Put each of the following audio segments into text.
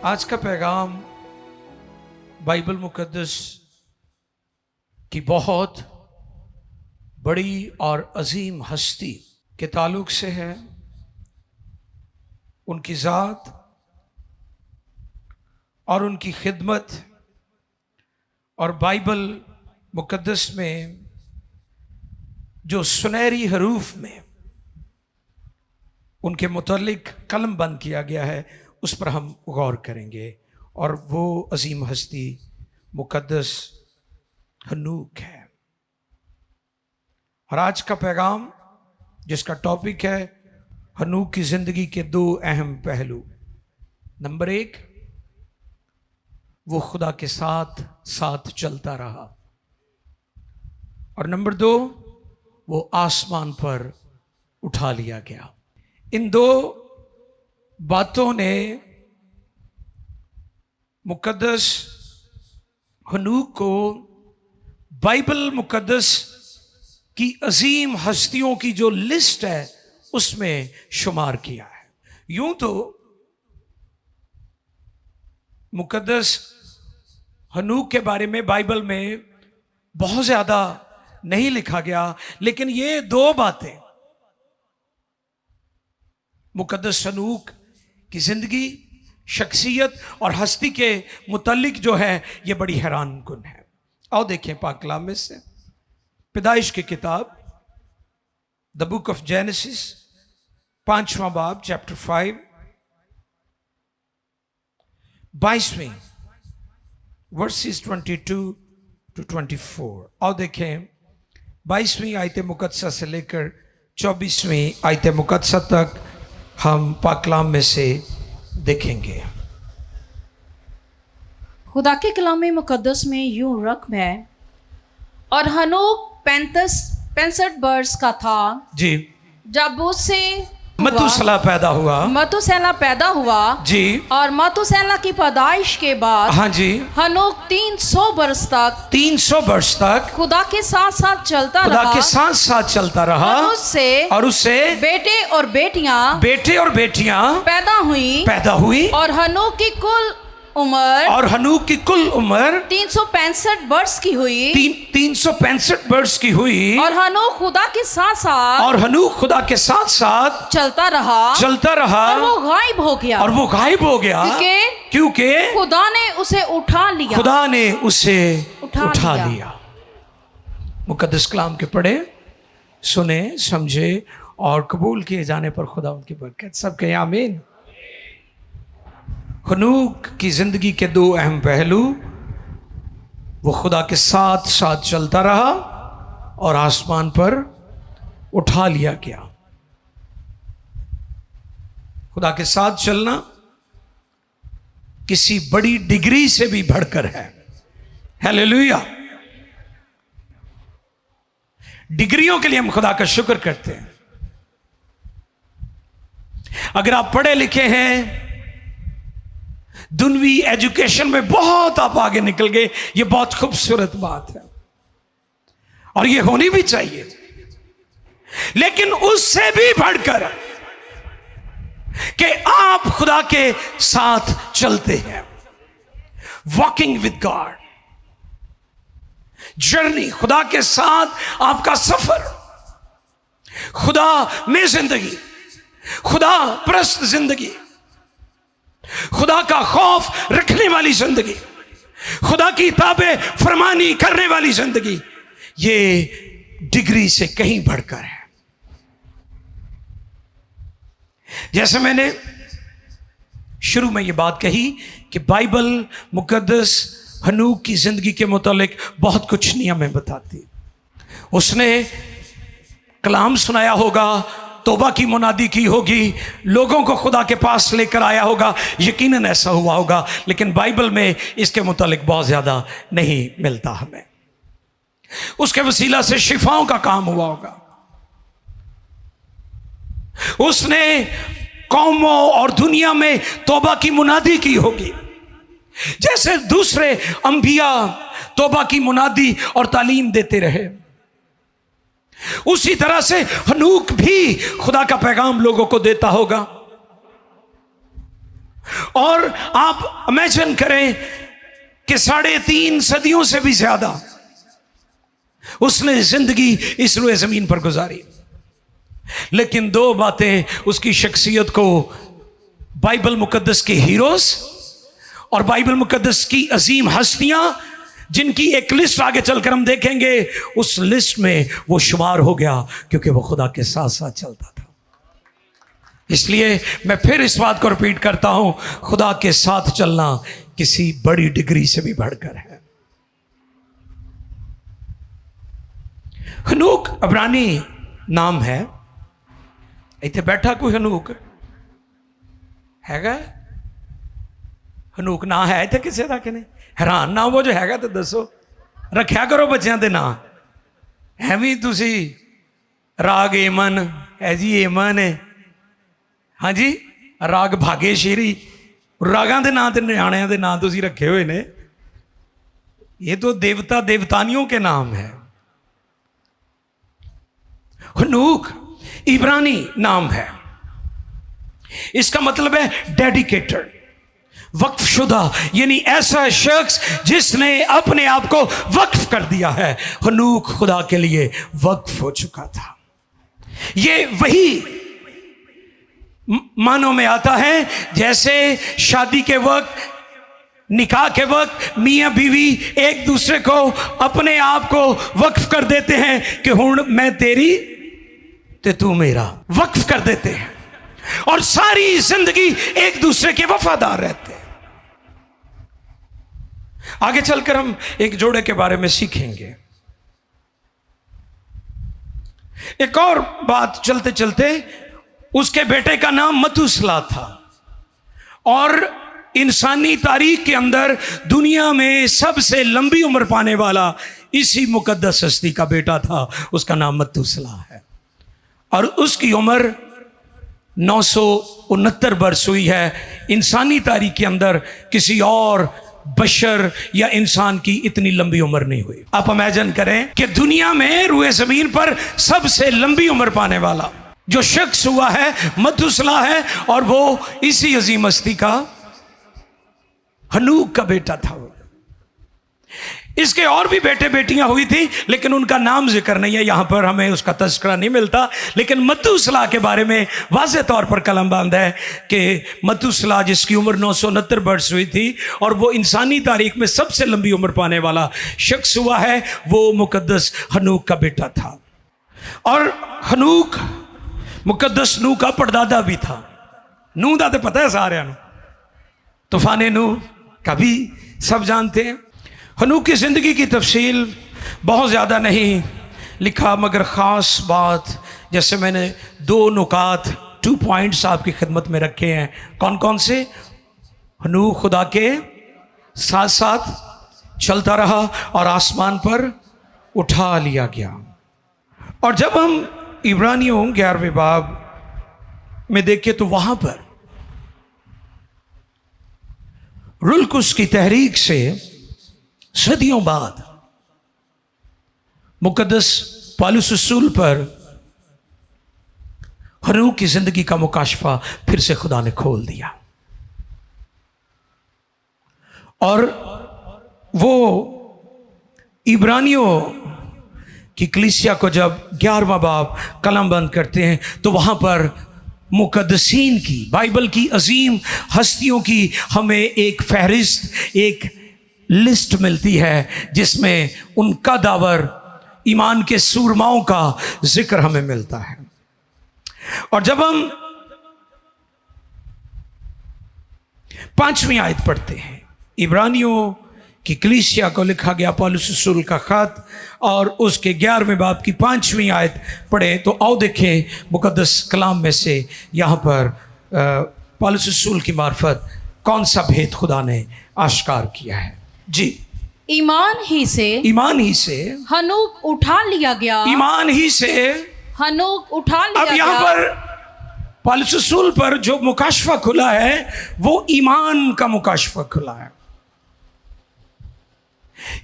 आज का पैगाम बाइबल मुकद्दस की बहुत बड़ी और अजीम हस्ती के ताल्लुक से है, उनकी ज़ात और उनकी खिदमत, और बाइबल मुकद्दस में जो सुनहरी हरूफ में उनके मुतल्लिक कलम बंद किया गया है, उस पर हम गौर करेंगे। और वो अजीम हस्ती मुकद्दस हनूक है। और आज का पैगाम जिसका टॉपिक है हनूक की जिंदगी के दो अहम पहलू। नंबर एक, वो खुदा के साथ साथ चलता रहा, और नंबर दो, वो आसमान पर उठा लिया गया। इन दो बातों ने मुकद्दस हनूक को बाइबल मुकद्दस की अजीम हस्तियों की जो लिस्ट है उसमें शुमार किया है। यूं तो मुकद्दस हनूक के बारे में बाइबल में बहुत ज्यादा नहीं लिखा गया, लेकिन ये दो बातें मुकद्दस हनूक की जिंदगी, शख्सियत और हस्ती के मुतल्लिक जो है ये बड़ी हैरान कुन है। आओ देखें पाक कलाम में से पैदाइश की किताब द बुक ऑफ जेनेसिस 5वां बाब चैप्टर 5 22वें वर्सेस 22 to 24। आओ देखें 22वीं आयत मुकद्दसा से लेकर 24वीं आयत मुकद्दसा तक हम पाक कलाम में से देखेंगे। खुदा के कलाम मुकद्दस में यूं रकम है, और हनोक 65 वर्ष का था जी जब उससे मतुसला पैदा हुआ जी। और मतुसला की पैदाइश के बाद हाँ जी, हनोक 300 वर्ष तक खुदा के साथ साथ चलता रहा और उससे बेटे और बेटियां पैदा हुई और हनोक की कुल उम्र 365 वर्ष की हुई। 365 वर्ष की हुई। और हनोक खुदा के साथ चलता रहा और वो गायब हो गया क्योंकि खुदा ने उसे उठा लिया। मुकद्दस कलाम के पढ़े, सुने, समझे और कबूल किए जाने पर खुदा उनकी बरकत। सब कहें आमीन। हनूक की जिंदगी के दो अहम पहलू, वो खुदा के साथ साथ चलता रहा और आसमान पर उठा लिया गया। खुदा के साथ चलना किसी बड़ी डिग्री से भी बढ़कर है। हालेलुया। डिग्रियों के लिए हम खुदा का शुक्र करते हैं। अगर आप पढ़े लिखे हैं, दुनवी एजुकेशन में बहुत आप आगे निकल गए, ये बहुत खूबसूरत बात है और ये होनी भी चाहिए। लेकिन उससे भी बढ़कर कि आप खुदा के साथ चलते हैं, वॉकिंग विद गॉड, जर्नी, खुदा के साथ आपका सफर, खुदा में जिंदगी, खुदा परस्त जिंदगी, खुदा का खौफ रखने वाली जिंदगी, खुदा की ताबे फरमानी करने वाली जिंदगी, ये डिग्री से कहीं बढ़कर है। जैसे मैंने शुरू में ये बात कही कि बाइबल मुकद्दस हनूक की जिंदगी के मुतालिक बहुत कुछ नहीं हमें बताती। उसने कलाम सुनाया होगा, तौबा की मुनादी की होगी, लोगों को खुदा के पास लेकर आया होगा, यकीनन ऐसा हुआ होगा, लेकिन बाइबल में इसके मुतालिक बहुत ज़्यादा नहीं मिलता हमें। उसके वसीला से शिफाओं का काम हुआ होगा, उसने कौमों और दुनिया में तौबा की मुनादी की होगी, जैसे दूसरे अंबिया तौबा की मुनादी और तालीम देते रहे। उसी तरह से हनूक भी खुदा का पैगाम लोगों को देता होगा। और आप इमेजिन करें कि 3.5 सदियों से भी ज्यादा उसने जिंदगी इस रुए जमीन पर गुजारी, लेकिन 2 बातें उसकी शख्सियत को बाइबल मुकद्दस के हीरोज और बाइबल मुकद्दस की अजीम हस्तियां, जिनकी एक लिस्ट आगे चलकर हम देखेंगे, उस लिस्ट में वो शुमार हो गया क्योंकि वो खुदा के साथ साथ चलता था। इसलिए मैं फिर इस बात को रिपीट करता हूं, खुदा के साथ चलना किसी बड़ी डिग्री से भी बढ़कर है। हनूक अब्रानी नाम है। इतने बैठा कोई हनूक हैगा? हनूक ना है इतने किसी का कि नहीं? हैरान ना हो जो हैगा तो दसो, रखिया करो बच्चों के नाम। है भी तुसी राग एमन है जी, एमन है, हाँ जी, राग भागेश्वरी, रागां दे नाम ते न्याणियां दे नाम तुसी रखे हुए ने। ये तो देवता देवतानियों के नाम है। हनूक इब्रानी नाम है, इसका मतलब है डेडिकेटेड, वक्फ शुदा, यानी ऐसा शख्स जिसने अपने आप को वक्फ कर दिया है। हनूक खुदा के लिए वक्फ हो चुका था। ये वही मानों में आता है जैसे शादी के वक्त, निकाह के वक्त मियां बीवी एक दूसरे को अपने आप को वक्फ कर देते हैं कि हुण मैं तेरी ते तू मेरा, वक्फ कर देते हैं और सारी जिंदगी एक दूसरे के वफादार रहते हैं। आगे चलकर हम एक जोड़े के बारे में सीखेंगे। एक और बात चलते चलते, उसके बेटे का नाम मतूसला था और इंसानी तारीख के अंदर दुनिया में सबसे लंबी उम्र पाने वाला इसी मुकद्दस हस्ती का बेटा था। उसका नाम मतूसला है और उसकी उम्र 969 वर्ष हुई है। इंसानी तारीख के अंदर किसी और बशर या इंसान की इतनी लंबी उम्र नहीं हुई। आप इमेजिन करें कि दुनिया में रुए जमीन पर सबसे लंबी उम्र पाने वाला जो शख्स हुआ है मतूसला है, और वो इसी अजीम हस्ती का हनूक का बेटा था। इसके और भी बेटे बेटियां हुई थी, लेकिन उनका नाम जिक्र नहीं है यहां पर, हमें उसका तज़किरा नहीं मिलता। लेकिन मतूसला के बारे में वाज़े तौर पर कलमबंद है कि मतूसला, जिसकी उम्र 969 वर्ष हुई थी और वो इंसानी तारीख में सबसे लंबी उम्र पाने वाला शख्स हुआ है, वो मुकद्दस हनूक का बेटा था। और हनूक मुकद्दस नूह का परदादा भी था। नूह दा तो पता है सारे, तूफान नूह का भी सब जानते हैं। हनूक की ज़िंदगी की तफसील बहुत ज़्यादा नहीं लिखा, मगर ख़ास बात, जैसे मैंने 2 नुकात 2 पॉइंट्स आपकी खिदमत में रखे हैं। कौन कौन से? हनूक खुदा के साथ साथ चलता रहा और आसमान पर उठा लिया गया। और जब हम इब्रानियों 11वें बाब में देखें तो वहां पर रुल्कुस की तहरीक से सदियों बाद मुकद्दस पौलुस रसूल पर हनूक की जिंदगी का मुकाशफा फिर से खुदा ने खोल दिया। और वो इब्रानियों की कलीसिया को जब 11वां बाब कलम बंद करते हैं तो वहाँ पर मुकद्दसीन की, बाइबल की अजीम हस्तियों की हमें एक फहरिस्त, एक लिस्ट मिलती है जिसमें उनका दावर, ईमान के सूरमाओं का जिक्र हमें मिलता है। और जब हम 5वीं आयत पढ़ते हैं, इब्रानियों की कलीसिया को लिखा गया पौलुस रसूल का खत, और उसके 11वें बाब की 5वीं आयत पढ़े तो आओ देखें मुकद्दस कलाम में से यहाँ पर पौलुस रसूल की मार्फत कौन सा भेद खुदा ने आश्कार किया है। जी, ईमान ही से हनूक उठा लिया गया। ईमान ही से हनूक उठा लिया गया। अब यहाँ पर पौलुस रसूल पर जो मुकाशफा खुला है वो ईमान का मुकाशफा खुला है।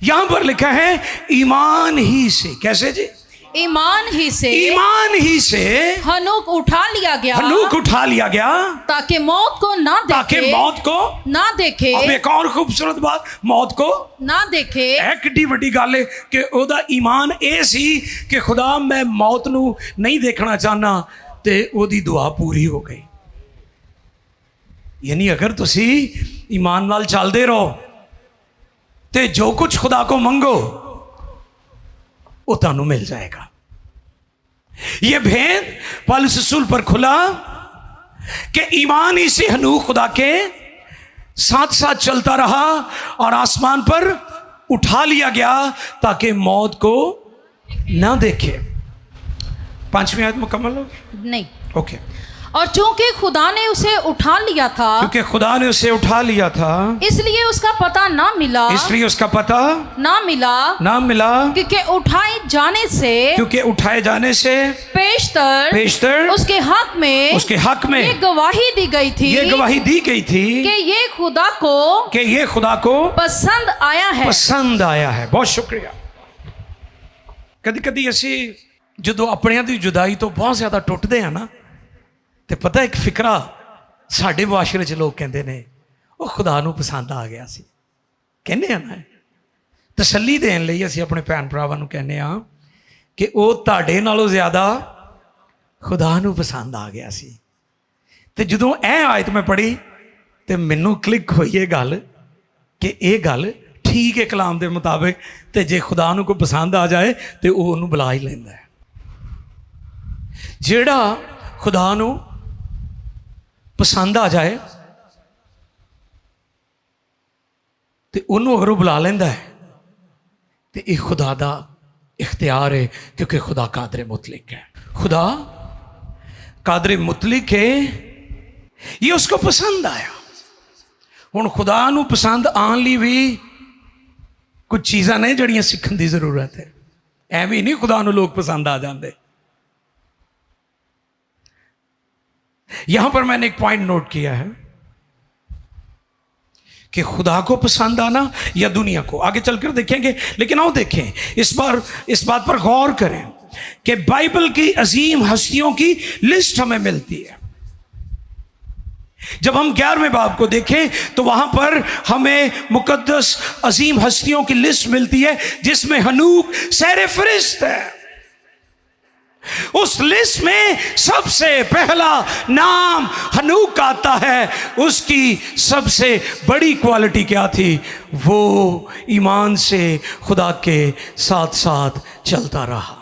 यहां पर लिखा है ईमान ही से। कैसे जी? ईमान ही से हनूक उठा लिया गया ताकि मौत को ना देखे। अब एक और खूबसूरत बात, मौत को ना देखे। किड्डी वड्डी गल है कि ओदा ईमान ये सी कि खुदा मैं मौत नू नहीं देखना चाहना, ते ओदी दुआ पूरी हो गई। यानी अगर तुसी ईमान नाल चलदे रहो ते जो कुछ खुदा को मंगो वो तुहानू मिल जाएगा। ये भेद पौलुस रसूल पर खुला कि ईमान ही से हनूक खुदा के साथ साथ चलता रहा और आसमान पर उठा लिया गया ताकि मौत को ना देखे। 5वीं आयत मुकम्मल हो नहीं? ओके। और चूंकि खुदा ने उसे उठा लिया था, इसलिए उसका पता ना मिला, क्योंकि उठाए जाने से पेशतर उसके हक में ये गवाही दी गई थी कि ये खुदा को पसंद आया है। बहुत शुक्रिया। कदी कदी असी जो अपने दी जुदाई तो बहुत ज्यादा टुटते हैं ना, तो पता एक फिकरा साढ़े मुआशरे च लोग कहते हैं वो खुदा नू पसंद आ गया सी। कहने ना तसल्ली देने लई असीं अपने भैन भरावां नू कहने कि वो तुहाडे नालों ज्यादा खुदा नू पसंद आ गया सी। ते जदों यह आयत मैं पढ़ी तो मैनू क्लिक हुई ये गल कि ये गल ठीक है कलाम के मुताबिक, तो जे खुदा नू कोई पसंद आ जाए तो वो उन्होंने बुला ही लैंदा है। जिहड़ा खुदा नू पसंद आ जाए तो उन्होंने अगर वो बुला लेंदा है तो यह खुदा दा इख्तियार है, क्योंकि खुदा कादरे मुतलिक है। खुदा कादरे मुतलिक है, ये उसको पसंद आया। हुण खुदा नू पसंद आने लिए भी कुछ चीज़ां ने जड़ियां सीखण की जरूरत है। एवं नहीं खुदा नू लोग पसंद आ जाते। यहां पर मैंने एक पॉइंट नोट किया है कि खुदा को पसंद आना या दुनिया को, आगे चलकर देखेंगे, लेकिन आओ देखें इस बात पर गौर करें कि बाइबल की अजीम हस्तियों की लिस्ट हमें मिलती है। जब हम 11वें बाब को देखें तो वहां पर हमें मुकद्दस अजीम हस्तियों की लिस्ट मिलती है जिसमें हनूक सैरे फरिश्त है। उस लिस्ट में सबसे पहला नाम हनूक आता है। उसकी सबसे बड़ी क्वालिटी क्या थी? वो ईमान से खुदा के साथ साथ चलता रहा।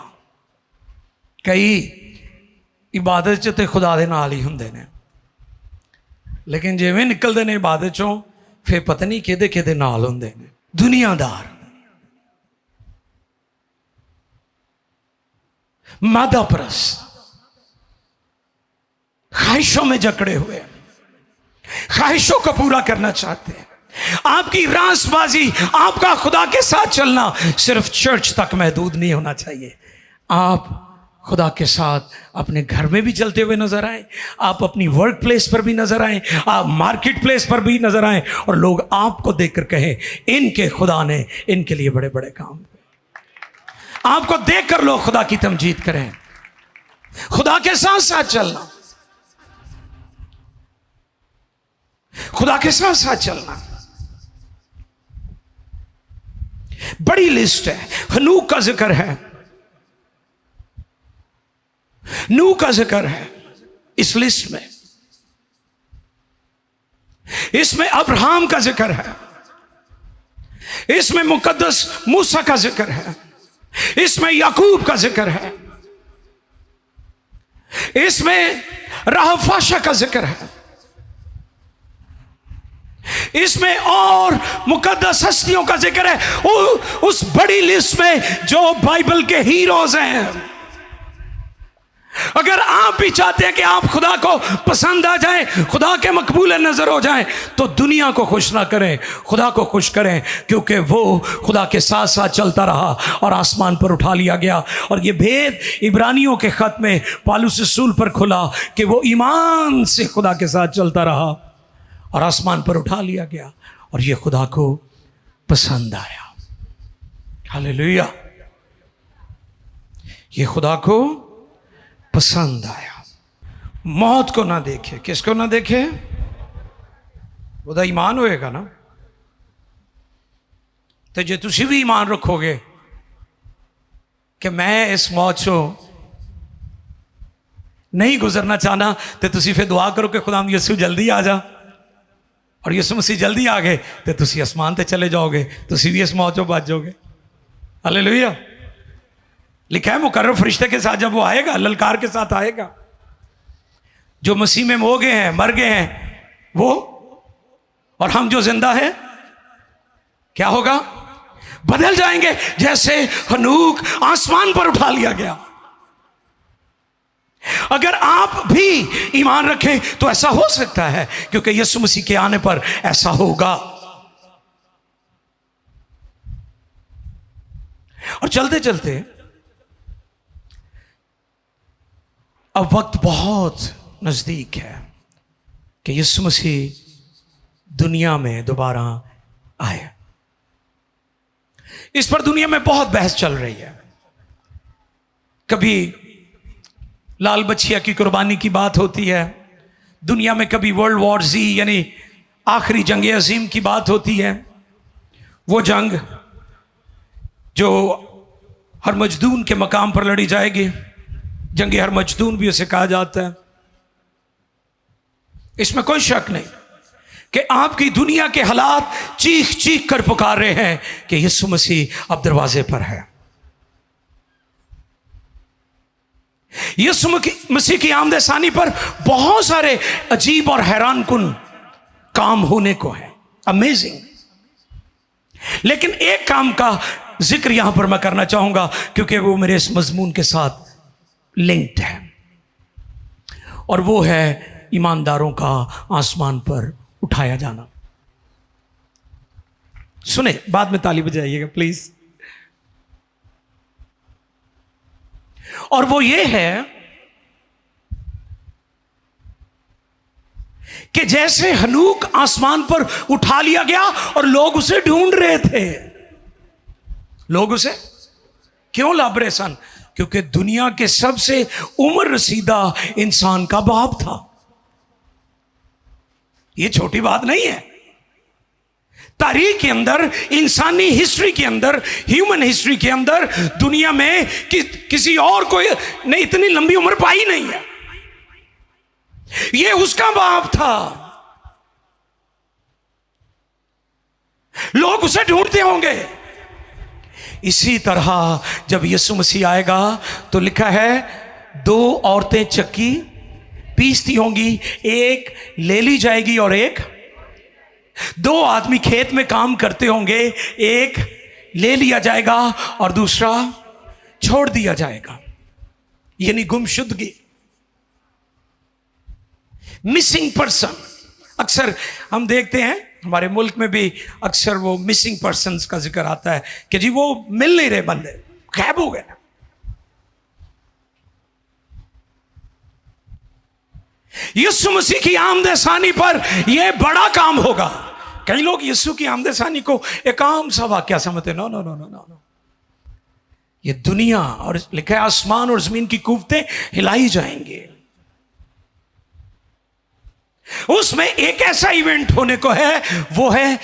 कई इबादत च ते खुदा दे नाल ही हुंदे ने, लेकिन जिवें निकलते ने इबादत चों फिर पता नहीं किहदे किहदे नाल हुंदे ने। दुनियादार, मादा परस्त, ख्वाहिशों में जकड़े हुए, ख्वाहिशों को पूरा करना चाहते हैं। आपकी रासबाजी, आपका खुदा के साथ चलना सिर्फ चर्च तक महदूद नहीं होना चाहिए। आप खुदा के साथ अपने घर में भी चलते हुए नजर आए, आप अपनी वर्क प्लेस पर भी नजर आए, आप मार्केट प्लेस पर भी नजर आए और लोग आपको देखकर कहें इनके खुदा ने इनके लिए बड़े बड़े काम। आपको देखकर लोग खुदा की तमजीद करें। खुदा के साथ साथ चलना, खुदा के साथ साथ चलना बड़ी लिस्ट है। हनूक का जिक्र है, नूह का जिक्र है इस लिस्ट में, इसमें अब्राहम का जिक्र है, इसमें मुकद्दस मूसा का जिक्र है, इसमें याकूब का जिक्र है, इसमें राहफाशा का जिक्र है, इसमें और मुकद्दस हस्तियों का जिक्र है। उस बड़ी लिस्ट में जो बाइबल के हीरोज हैं। अगर आप भी चाहते हैं कि आप खुदा को पसंद आ जाएं, खुदा के मकबूल नजर हो जाएं, तो दुनिया को खुश ना करें, खुदा को खुश करें, क्योंकि वो खुदा के साथ साथ चलता रहा और आसमान पर उठा लिया गया। और ये भेद इब्रानियों के खत में पौलुस रसूल पर खुला कि वो ईमान से खुदा के साथ चलता रहा और आसमान पर उठा लिया गया और ये खुदा को पसंद आया। हालेलुया। ये खुदा को पसंद आया। मौत को ना देखे। किसको ना देखे? ਉਹਦਾ ईमान होएगा ना। तो जे तुसी भी ईमान रखोगे कि मैं इस मौत चो नहीं गुजरना चाहना, तो तुसी फिर दुआ करो कि खुदा यसू जल्दी आ जा, और यसू मसीह जल्दी आ गए तो तुसी आसमान ते चले जाओगे, तुसी भी इस मौत चो बच जाओगे। हालेलुया। लिखा है मुकर्रब फरिश्ते के साथ जब वो आएगा, ललकार के साथ आएगा, जो मसीह में हो गए हैं, मर गए हैं वो, और हम जो जिंदा हैं क्या होगा? बदल जाएंगे, जैसे हनूक आसमान पर उठा लिया गया। अगर आप भी ईमान रखें तो ऐसा हो सकता है, क्योंकि यीशु मसीह के आने पर ऐसा होगा। और चलते चलते अब वक्त बहुत नजदीक है कि यीशु मसीह दुनिया में दोबारा आए। इस पर दुनिया में बहुत बहस चल रही है। कभी लाल बछिया की कुर्बानी की बात होती है दुनिया में, कभी वर्ल्ड वॉर Z यानी आखिरी जंग अजीम की बात होती है, वो जंग जो हरमजदून के मकाम पर लड़ी जाएगी। जंग हरमजदून भी उसे कहा जाता है। इसमें कोई शक नहीं कि आपकी दुनिया के हालात चीख चीख कर पुकार रहे हैं कि यीशु मसीह अब दरवाजे पर है। यीशु मसीह की आमद सानी पर बहुत सारे अजीब और हैरान कुन काम होने को है, अमेजिंग। लेकिन एक काम का जिक्र यहां पर मैं करना चाहूंगा, क्योंकि वो मेरे इस मजमून के साथ लिंक्ड है, और वो है ईमानदारों का आसमान पर उठाया जाना। सुने, बाद में ताली बजाइएगा प्लीज। और वो ये है कि जैसे हनूक आसमान पर उठा लिया गया और लोग उसे ढूंढ रहे थे। लोग उसे क्यों लाभ रहे सन? क्योंकि दुनिया के सबसे उम्र रसीदा इंसान का बाप था। ये छोटी बात नहीं है। तारीख के अंदर, इंसानी हिस्ट्री के अंदर, ह्यूमन हिस्ट्री के अंदर दुनिया में किसी और को ने इतनी लंबी उम्र पाई नहीं है। ये उसका बाप था। लोग उसे ढूंढते होंगे। इसी तरह जब यीशु मसीह आएगा तो लिखा है, दो औरतें चक्की पीसती होंगी, एक ले ली जाएगी और एक, दो आदमी खेत में काम करते होंगे, एक ले लिया जाएगा और दूसरा छोड़ दिया जाएगा। यानी गुमशुदगी, मिसिंग पर्सन। अक्सर हम देखते हैं हमारे मुल्क में भी अक्सर वो मिसिंग पर्सन्स का जिक्र आता है कि जी वो मिल नहीं रहे, बंदे गायब हो गए। यीशु मसीह की आमद-ए-सानी पर यह बड़ा काम होगा। कई लोग यीशु की आमद-ए-सानी को एक आम सा वाकया समझते। No no no no no no, ये दुनिया और लिखा है आसमान और जमीन की कुव्वतें हिलाई जाएंगे। उसमें एक ऐसा इवेंट होने को है, वो है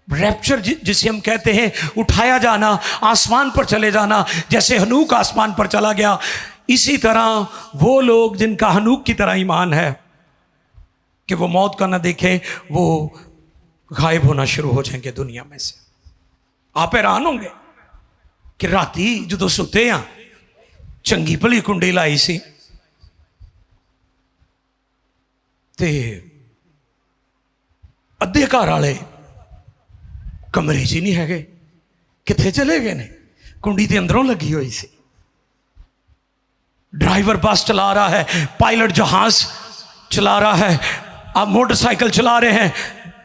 रैप्चर, जिसे हम कहते हैं उठाया जाना, आसमान पर चले जाना। जैसे हनूक आसमान पर चला गया, इसी तरह वो लोग जिनका हनूक की तरह ईमान है कि वो मौत का ना देखें, वो गायब होना शुरू हो जाएंगे दुनिया में से। आप हैरान होंगे कि राती जो सुते हैं चंगी भली कुंडी लाई सी ते अद्धे घर वाले कमरे च नहीं है, किथे चले गए ने? कुंडी के अंदरों लगी हुई सी। ड्राइवर बस चला रहा है, पायलट जहाज चला रहा है, आप मोटरसाइकिल चला रहे हैं,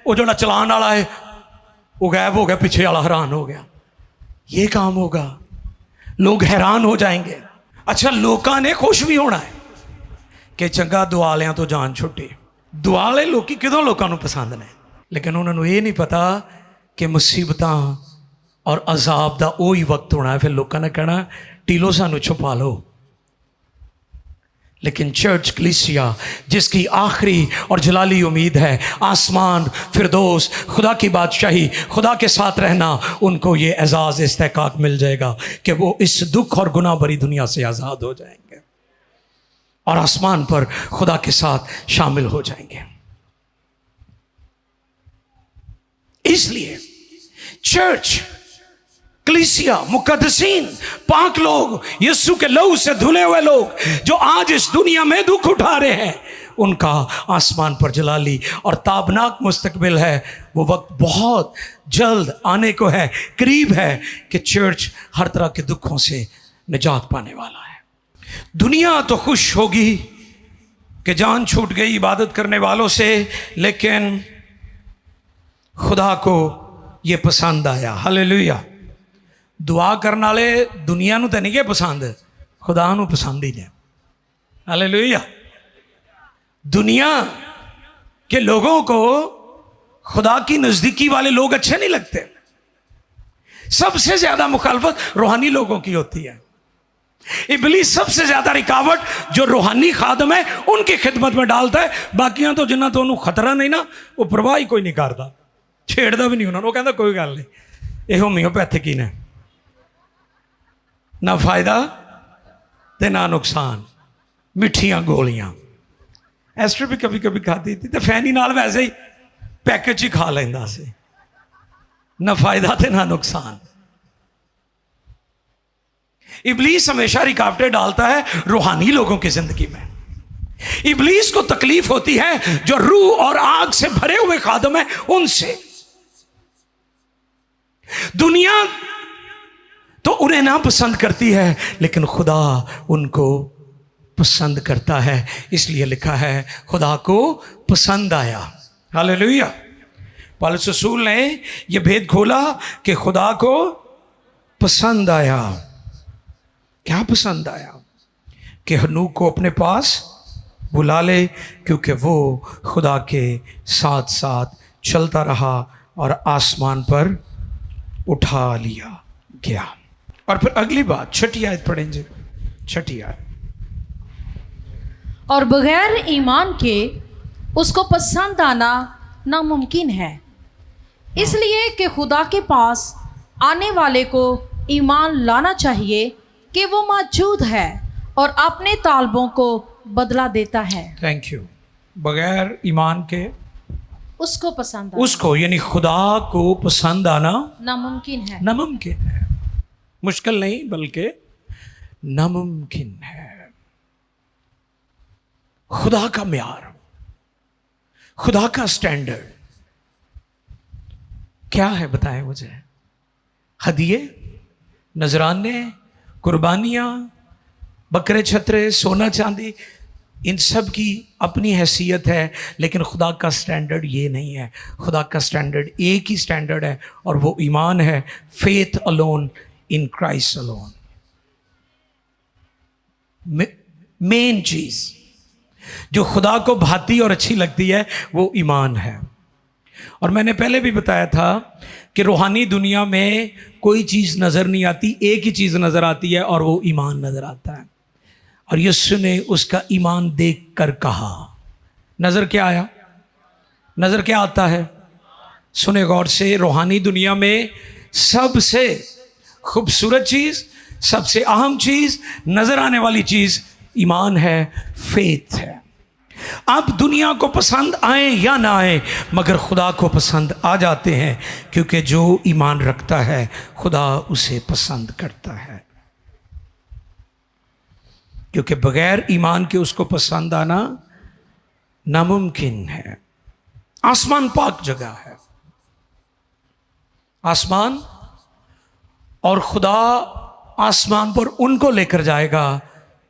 वो जो चलाने वाला है वो गायब हो गया, पीछे वाला हैरान हो गया। ये काम होगा, लोग हैरान हो जाएंगे। अच्छा, लोगों ने खुश भी होना है कि चंगा दुआलियां तो जान छुट्टी। दुआले लोग किदों लोगों को पसंद ने, लेकिन उन्होंने ये नहीं पता कि मुसीबत और अजाब का वही वक्त होना है। फिर लोगों ने कहना टीलो सानू छुपा लो, लेकिन चर्च कलीसिया जिसकी आखिरी और जलाली उम्मीद है आसमान, फिरदौस, खुदा की बादशाही, खुदा के साथ रहना, उनको ये एजाज़ इस्तेकाक मिल जाएगा कि वो इस दुख और गुनाह भरी दुनिया से आज़ाद हो जाएंगे और आसमान पर खुदा के साथ शामिल हो जाएंगे। इसलिए चर्च कलीसिया, मुकद्दसीन, पाक लोग, यीशु के लहू से धुले हुए लोग जो आज इस दुनिया में दुख उठा रहे हैं, उनका आसमान पर जलाली और ताबनाक मुस्तकबिल है। वो वक्त बहुत जल्द आने को है, करीब है कि चर्च हर तरह के दुखों से निजात पाने वाला है। दुनिया तो खुश होगी कि जान छूट गई इबादत करने वालों से, लेकिन खुदा को ये पसंद आया। हालेलुया। दुआ करने वाले दुनिया नूं तो नहीं के पसंद, खुदा नूं पसंद ही नहीं। हालेलुया। दुनिया के लोगों को खुदा की नज़दीकी वाले लोग अच्छे नहीं लगते। सबसे ज्यादा मुखालफत रूहानी लोगों की होती है। इब्लीस सबसे ज्यादा रिकावट जो रूहानी खादम है उनकी खिदमत में डालता है। बाकियां तो जिन्ना तो उन्होंने खतरा नहीं ना, वो परवाह ही कोई नहीं करता, छेड़ता भी नहीं उन्होंने। वो कहता कोई गल नहीं, ये होम्योपैथिक ही ने, ना फायदा ते ना नुकसान, मिठियां गोलियां। एस्टर भी कभी कभी खाती थी तो फैनी नाल वैसे ही पैकेज ही खा लेंदा से, ना फायदा ते ना नुकसान। इब्लीस हमेशा रुकावटें डालता है रूहानी लोगों की जिंदगी में। इब्लीस को तकलीफ होती है जो रूह और आग से भरे हुए खादम है उनसे। दुनिया तो उन्हें ना पसंद करती है, लेकिन खुदा उनको पसंद करता है। इसलिए लिखा है खुदा को पसंद आया। हालेलुया। पौलुस रसूल ने यह भेद खोला कि खुदा को पसंद आया। क्या पसंद आया? कि हनूक को अपने पास बुला ले, क्योंकि वो खुदा के साथ साथ चलता रहा और आसमान पर उठा लिया गया। और फिर अगली बात, छठी आयत पढ़ेंगे, छठी आयत। और बगैर ईमान के उसको पसंद आना नामुमकिन है, इसलिए कि खुदा के पास आने वाले को ईमान लाना चाहिए कि वो मौजूद है और अपने तालबों को बदला देता है। Thank you. बगैर ईमान के उसको पसंद आना, उसको यानी खुदा को पसंद आना नामुमकिन है। नामुमकिन है, मुश्किल नहीं बल्कि नामुमकिन है। खुदा का म्यार, खुदा का स्टैंडर्ड क्या है बताएं मुझे? हदिये, नजराने, कुर्बानियां, बकरे छतरे, सोना चांदी, इन सब की अपनी हैसियत है, लेकिन खुदा का स्टैंडर्ड ये नहीं है। खुदा का स्टैंडर्ड एक ही स्टैंडर्ड है और वो ईमान है। Faith alone in Christ alone. Main चीज जो खुदा को भाती और अच्छी लगती है वो ईमान है। और मैंने पहले भी बताया था कि रूहानी दुनिया में कोई चीज़ नज़र नहीं आती, एक ही चीज़ नज़र आती है और वो ईमान नज़र आता है। और यीशु ने उसका ईमान देख कर कहा, नज़र क्या आया? नज़र क्या आता है? सुने गौर से, रूहानी दुनिया में सबसे खूबसूरत चीज़, सबसे अहम चीज़, नज़र आने वाली चीज़ ईमान है, फेथ है। आप दुनिया को पसंद आए या ना आए, मगर खुदा को पसंद आ जाते हैं, क्योंकि जो ईमान रखता है खुदा उसे पसंद करता है। क्योंकि बगैर ईमान के उसको पसंद आना नामुमकिन है। आसमान पाक जगह है, आसमान, और खुदा आसमान पर उनको लेकर जाएगा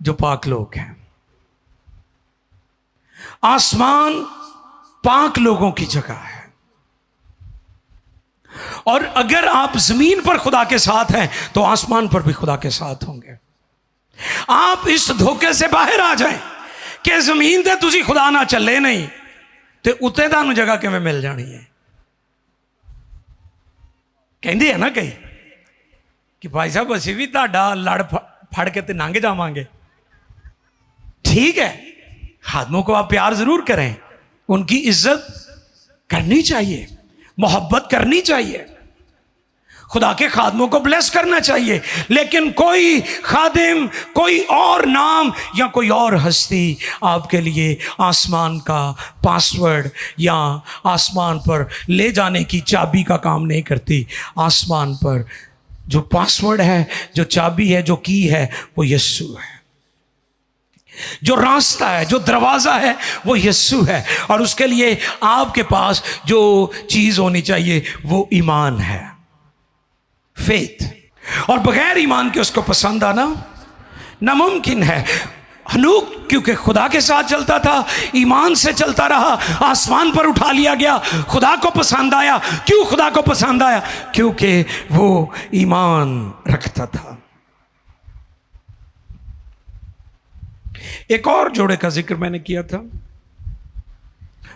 जो पाक लोग हैं। आसमान पाक लोगों की जगह है। और अगर आप जमीन पर खुदा के साथ हैं तो आसमान पर भी खुदा के साथ होंगे। आप इस धोखे से बाहर आ जाएं कि जमीन ते तुसी खुदा ना चले नहीं ते उत्ते तानू जगह किवें मिल जानी है। कहंदे है ना कई कि भाई साहब असीं भी तुहाडा लड़ फड़ के ते नांगे जावांगे। ठीक है, खादमों को आप प्यार जरूर करें, उनकी इज्जत करनी चाहिए, मोहब्बत करनी चाहिए, खुदा के खादमों को ब्लेस करना चाहिए। लेकिन कोई खादिम, कोई और नाम या कोई और हस्ती आपके लिए आसमान का पासवर्ड या आसमान पर ले जाने की चाबी का काम नहीं करती। आसमान पर जो पासवर्ड है, जो चाबी है, जो की है, वो यीशु है। जो रास्ता है, जो दरवाजा है, वो यीशु है। और उसके लिए आपके पास जो चीज होनी चाहिए वो ईमान है, फेथ। और बगैर ईमान के उसको पसंद आना नामुमकिन है। हनूक क्योंकि खुदा के साथ चलता था, ईमान से चलता रहा, आसमान पर उठा लिया गया, खुदा को पसंद आया। क्यों खुदा को पसंद आया? क्योंकि वो ईमान रखता था। एक और जोड़े का जिक्र मैंने किया था,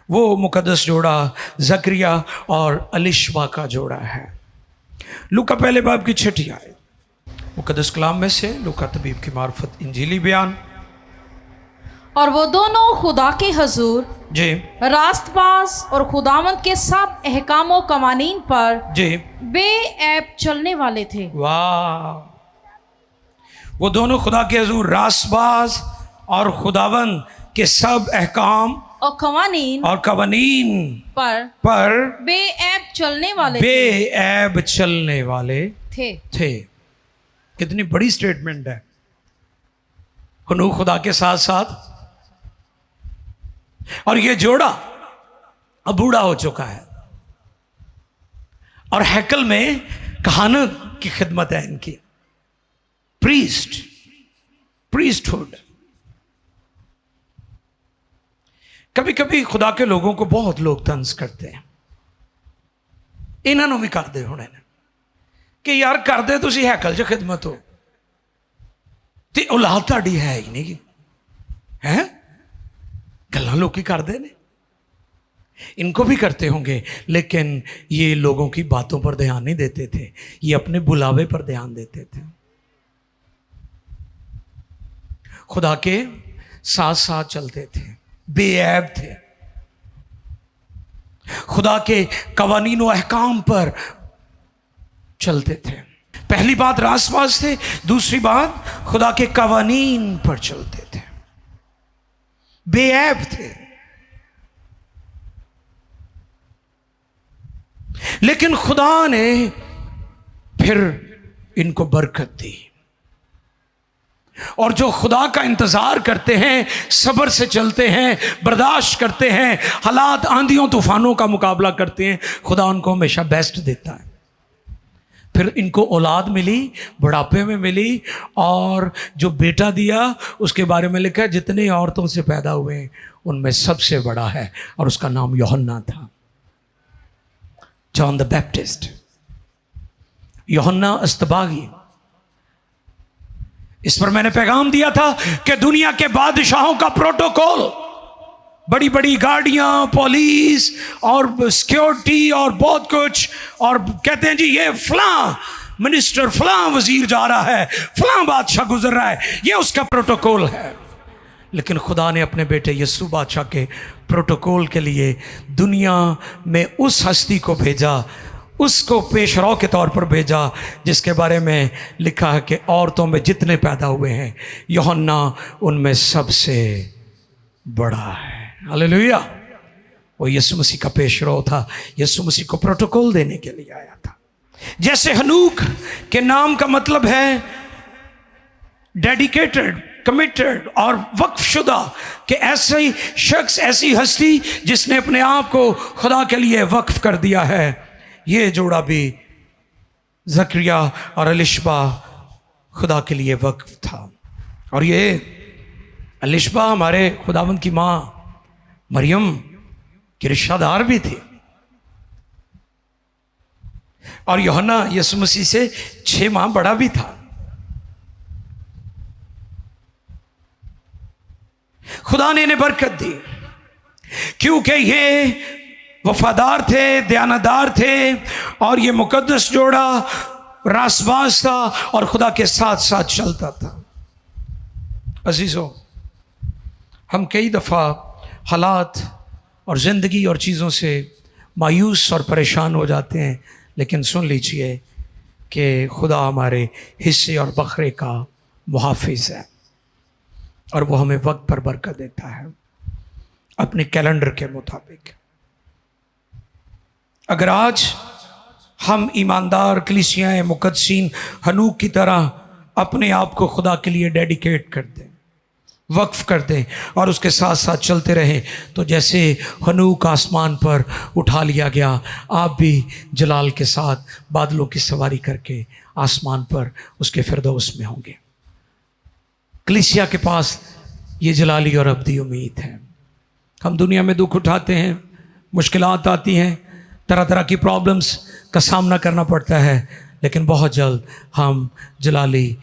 वो मुकद्दस जोड़ा जकरिया और अलिशबा का जोड़ा है। लूका पहले बाब की 6 आयत, मुकद्दस कलाम में से लूका तबीब की मार्फत इंजीली बयान। और वो दोनों खुदा के हजूर जी रास्तबाज और खुदावंद के सब अहकामों कवानीन पर जी बेऐब चलने वाले थे। वाह! वो दोनों खुदा के हजूर रास्तबाज और खुदावंद के सब अहकाम और कवानीन पर बेऐब चलने वाले थे। कितनी बड़ी स्टेटमेंट है। हनूक खुदा के साथ साथ, और ये जोड़ा अब बूढ़ा हो चुका है और हैकल में कहानत की खिदमत है इनकी, प्रीस्टहुड। कभी कभी खुदा के लोगों को बहुत लोग तंज करते हैं, इन्होंने भी करते होने कि यार करते तुसी हैकल च खिदमत हो ते औलाद ताड़ी है ही नहीं है। गल्लां लोग करते ने, इनको भी करते होंगे, लेकिन ये लोगों की बातों पर ध्यान नहीं देते थे, ये अपने बुलावे पर ध्यान देते थे। खुदा के साथ साथ चलते थे, बेऐब थे, खुदा के कवानीन व अहकाम पर चलते थे। पहली बात रास्तबाज थे, दूसरी बात खुदा के कवानीन पर चलते थे, बेऐब थे। लेकिन खुदा ने फिर इनको बरकत दी, और जो खुदा का इंतजार करते हैं, सब्र से चलते हैं, बर्दाश्त करते हैं, हालात आंधियों तूफानों का मुकाबला करते हैं, खुदा उनको हमेशा बेस्ट देता है। फिर इनको औलाद मिली, बुढ़ापे में मिली, और जो बेटा दिया उसके बारे में लिखा है जितने औरतों से पैदा हुए उनमें सबसे बड़ा है, और उसका नाम यूहन्ना था, जॉन द बैप्टिस्ट, यूहन्ना अस्तबागी। इस पर मैंने पैगाम दिया था कि दुनिया के बादशाहों का प्रोटोकॉल, बड़ी बड़ी गाड़ियां, पुलिस और सिक्योरिटी और बहुत कुछ, और कहते हैं जी ये फलां मिनिस्टर, फलां वजीर जा रहा है, फलां बादशाह गुजर रहा है, ये उसका प्रोटोकॉल है। लेकिन खुदा ने अपने बेटे यीशु बादशाह के प्रोटोकॉल के लिए दुनिया में उस हस्ती को भेजा, उसको पेशराव के तौर पर भेजा, जिसके बारे में लिखा है कि औरतों में जितने पैदा हुए हैं यूहन्ना उनमें सबसे बड़ा है। हालेलुया! वो यीशु मसीह का पेशराव था, यीशु मसीह को प्रोटोकॉल देने के लिए आया था। जैसे हनूक के नाम का मतलब है डेडिकेटेड, कमिटेड और वक्फशुदा, कि ऐसे ही शख्स, ऐसी हस्ती जिसने अपने आप को खुदा के लिए वक्फ कर दिया है। ये जोड़ा भी जकरिया और अलिशबा खुदा के लिए वक्फ था। और ये अलिशबा हमारे खुदावंद की माँ मरियम की रिश्तेदार भी थी, और यूहन्ना यीशु मसीह से 6 माह बड़ा भी था। खुदा ने इन्हें बरकत दी क्योंकि ये वफादार थे, दयानतदार थे, और ये मुकद्दस जोड़ा रास्तबाज था और खुदा के साथ साथ चलता था। अजीज़ों, हम कई दफ़ा हालात और ज़िंदगी और चीज़ों से मायूस और परेशान हो जाते हैं, लेकिन सुन लीजिए कि खुदा हमारे हिस्से और बकरे का मुहाफिज है और वो हमें वक्त पर बरकत देता है अपने कैलेंडर के मुताबिक। अगर आज हम ईमानदार कलीसियाएँ मुकद्दसीन हनूक की तरह अपने आप को खुदा के लिए डेडिकेट कर दें, वक्फ कर दें और उसके साथ साथ चलते रहें, तो जैसे हनूक आसमान पर उठा लिया गया, आप भी जलाल के साथ बादलों की सवारी करके आसमान पर उसके फिरदौस में होंगे। कलीसिया के पास ये जलाली और अब्दी उम्मीद है। हम दुनिया में दुख उठाते हैं, मुश्किलात आती हैं, तरह तरह की प्रॉब्लम्स का सामना करना पड़ता है, लेकिन बहुत जल्द हम जलाली